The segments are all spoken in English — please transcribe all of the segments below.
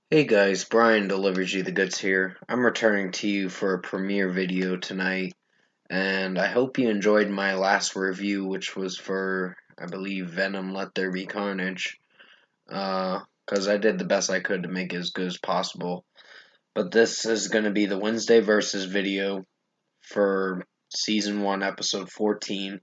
Hey guys, Brian delivers you the goods here. I'm returning to you for a premiere video tonight, and I hope you enjoyed my last review, which was for, I believe, Venom Let There Be Carnage, because I did the best I could to make it as good as possible. But this is going to be the Wednesday Versus video for Season 1, Episode 14,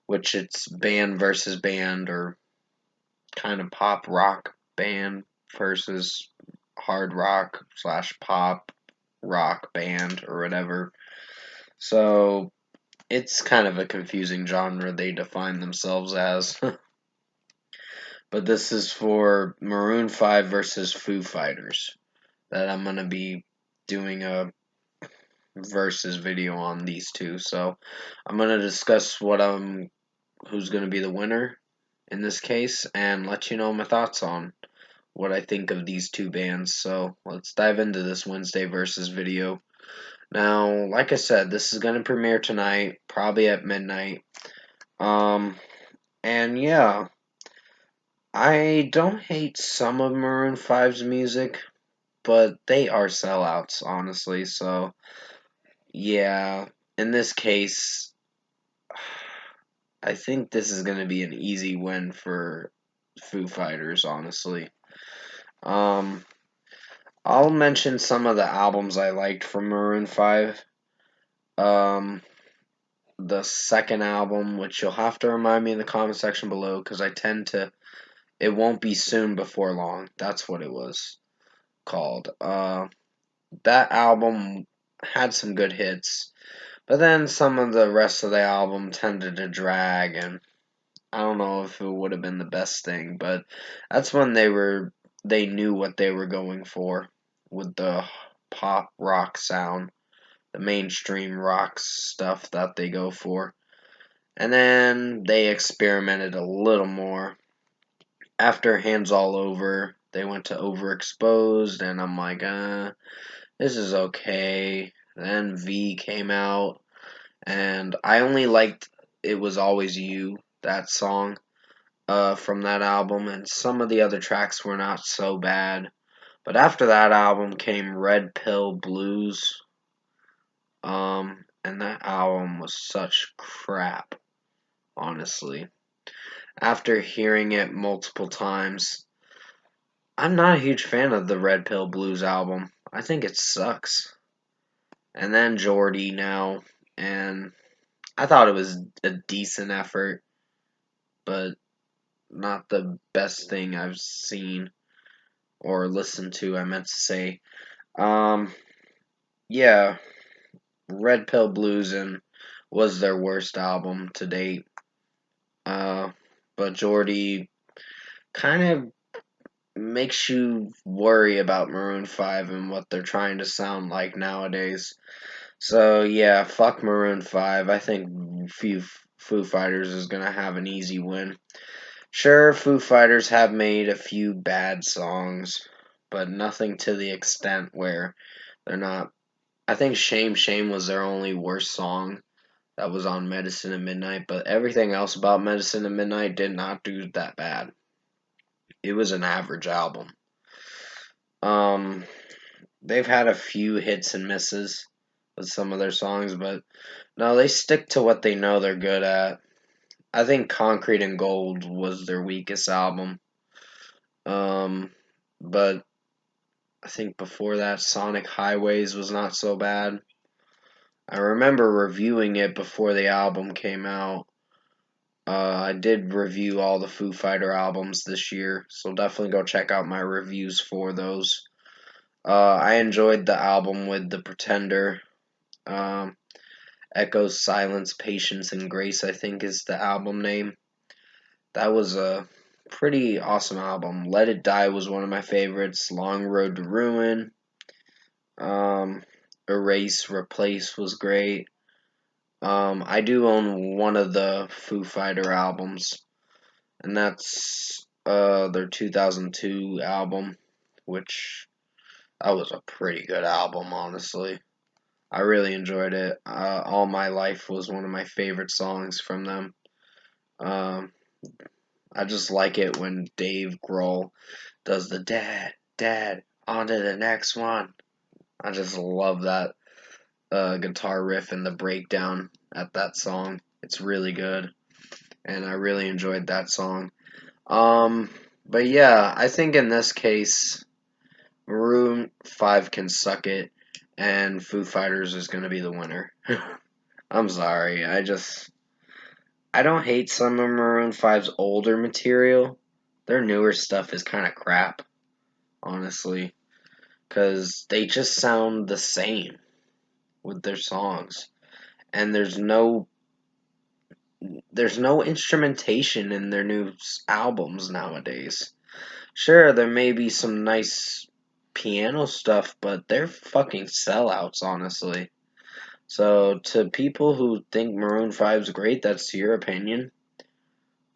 which it's band versus band, or kind of pop rock band versus hard rock slash pop rock band or whatever. So it's kind of a confusing genre they define themselves as. But this is for Maroon 5 versus Foo Fighters that I'm going to be doing a versus video on these two. So I'm going to discuss who's going to be the winner in this case and let you know my thoughts on what I think of these two bands. So let's dive into this Wednesday versus video. Now, like I said, this is gonna premiere tonight, probably at midnight. Um, and yeah, I don't hate some of Maroon 5's music, but they are sellouts, honestly. So yeah, in this case, I think this is gonna be an easy win for Foo Fighters, honestly. Um, I'll mention some of the albums I liked from Maroon 5. Um, the second album, which you'll have to remind me in the comment section below because I tend to. It won't be soon before long. That's what it was called. That album had some good hits, but then some of the rest of the album tended to drag, and I don't know if it would have been the best thing, but that's when they knew what they were going for with the pop rock sound, the mainstream rock stuff that they go for. And then they experimented a little more. After Hands All Over, they went to Overexposed, and I'm like, this is okay. Then V came out, and I only liked It Was Always You, that song, from that album, and some of the other tracks were not so bad. But after that album came Red Pill Blues, and that album was such crap, honestly. After hearing it multiple times, I'm not a huge fan of the Red Pill Blues album. I think it sucks. And then Jordy now, and I thought it was a decent effort, but not the best thing I've seen or listened to, I meant to say. Um, yeah, Red Pill Blues and was their worst album to date. Uh, but Jordy kind of makes you worry about Maroon 5 and what they're trying to sound like nowadays. So, yeah, fuck Maroon 5. I think Foo Fighters is going to have an easy win. Sure, Foo Fighters have made a few bad songs, but nothing to the extent where they're not. I think Shame Shame was their only worst song that was on Medicine at Midnight, but everything else about Medicine at Midnight did not do that bad. It was an average album. Um, they've had a few hits and misses with some of their songs, but no, they stick to what they know they're good at. I think Concrete and Gold was their weakest album. Um, but I think before that, Sonic Highways was not so bad. I remember reviewing it before the album came out. I did review all the Foo Fighter albums this year, so definitely go check out my reviews for those. I enjoyed the album with The Pretender. Um, Echoes, Silence, Patience, and Grace, I think is the album name. That was a pretty awesome album. Let It Die was one of my favorites. Long Road to Ruin. Um, Erase, Replace was great. I do own one of the Foo Fighter albums, and that's their 2002 album, which that was a pretty good album, honestly. I really enjoyed it. All My Life was one of my favorite songs from them. Um, I just like it when Dave Grohl does the dad, On to the next one. I just love that guitar riff and the breakdown at that song. It's really good, and I really enjoyed that song. Um, but yeah, I think in this case, Maroon 5 can suck it, and Foo Fighters is going to be the winner. I'm sorry, I don't hate some of Maroon 5's older material. Their newer stuff is kind of crap, honestly, because they just sound the same with their songs, and there's no instrumentation in their new albums nowadays. Sure, there may be some nice piano stuff, but they're fucking sellouts, honestly. So, to people who think Maroon 5's great, that's your opinion.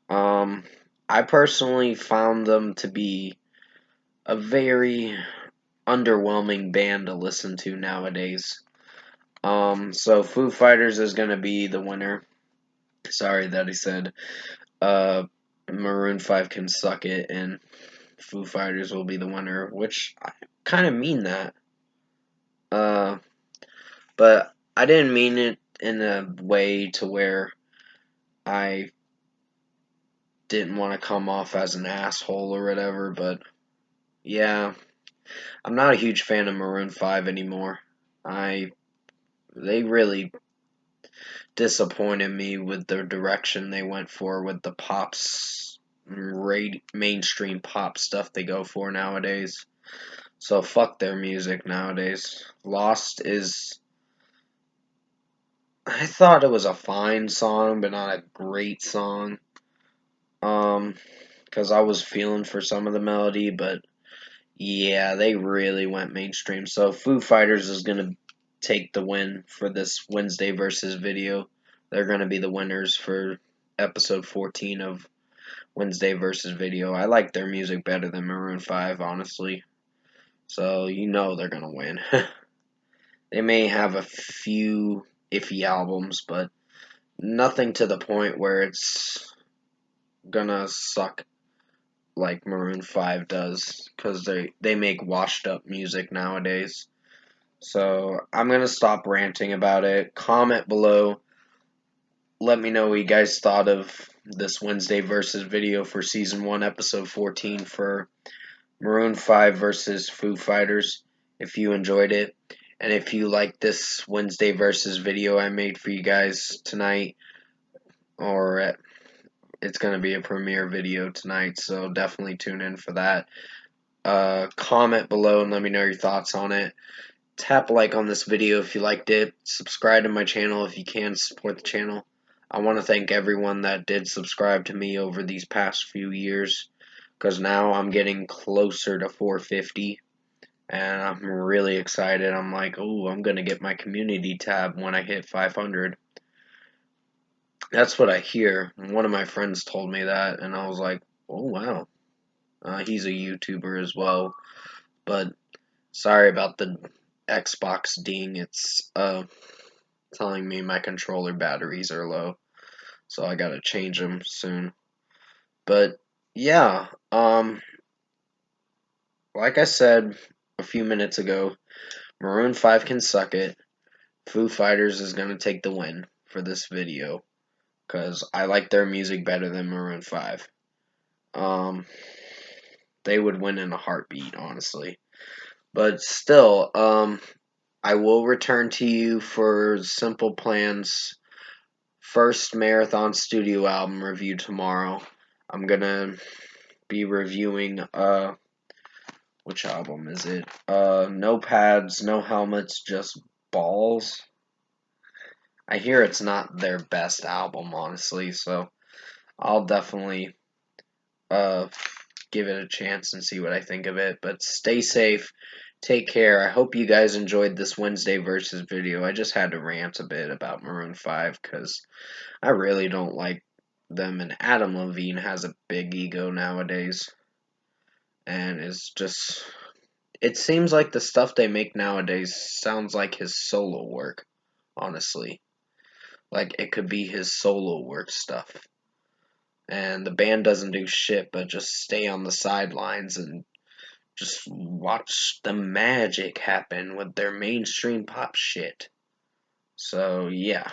Um, I personally found them to be a very underwhelming band to listen to nowadays. So Foo Fighters is gonna be the winner. Sorry that he said uh Maroon 5 can suck it and Foo Fighters will be the winner, which I kind of mean that. Uh, but I didn't mean it in a way to where I didn't want to come off as an asshole or whatever, but yeah, I'm not a huge fan of Maroon 5 anymore. I They really disappointed me with the direction they went for with the mainstream pop stuff they go for nowadays. So fuck their music nowadays. Lost is, I thought it was a fine song, but not a great song. Um, because I was feeling for some of the melody, but yeah, they really went mainstream. So Foo Fighters is gonna take the win for this Wednesday versus video. They're gonna be the winners for episode 14 of Wednesday versus video. I like their music better than Maroon 5, honestly. So you know they're gonna win. They may have a few iffy albums, but nothing to the point where it's gonna suck like Maroon 5 does, because they make washed up music nowadays. So I'm gonna stop ranting about it. Comment below. Let me know what you guys thought of this Wednesday versus video for season 1, episode 14 for Maroon 5 versus Foo Fighters. If you enjoyed it, and if you like this Wednesday versus video I made for you guys tonight, or it's gonna be a premiere video tonight, so definitely tune in for that. Comment below and let me know your thoughts on it. Tap like on this video if you liked it. Subscribe to my channel if you can support the channel. I want to thank everyone that did subscribe to me over these past few years, because now I'm getting closer to 450 and I'm really excited. I'm like, oh, I'm going to get my community tab when I hit 500. That's what I hear. One of my friends told me that, and I was like, oh, wow. He's a YouTuber as well, but sorry about the Xbox ding. It's telling me my controller batteries are low, so I gotta change them soon. But yeah, like I said a few minutes ago, Maroon 5 can suck it. Foo Fighters is gonna take the win for this video, because I like their music better than Maroon 5. Um, they would win in a heartbeat, honestly. But still, I will return to you for Simple Plan's first Marathon Studio album review tomorrow. I'm gonna be reviewing which album is it? No Pads, No Helmets, Just Balls. I hear it's not their best album, honestly, so I'll definitely uh give it a chance and see what I think of it. But stay safe. Take care. I hope you guys enjoyed this Wednesday versus video. I just had to rant a bit about Maroon 5 because I really don't like them, and Adam Levine has a big ego nowadays, and it's just, it seems like the stuff they make nowadays sounds like his solo work, honestly. Like it could be his solo work stuff. And the band doesn't do shit but just stay on the sidelines and just watch the magic happen with their mainstream pop shit. So, yeah.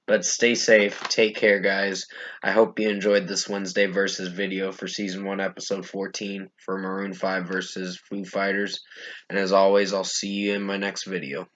But stay safe. Take care, guys. I hope you enjoyed this Wednesday versus video for Season 1, Episode 14 for Maroon 5 versus Foo Fighters. And as always, I'll see you in my next video.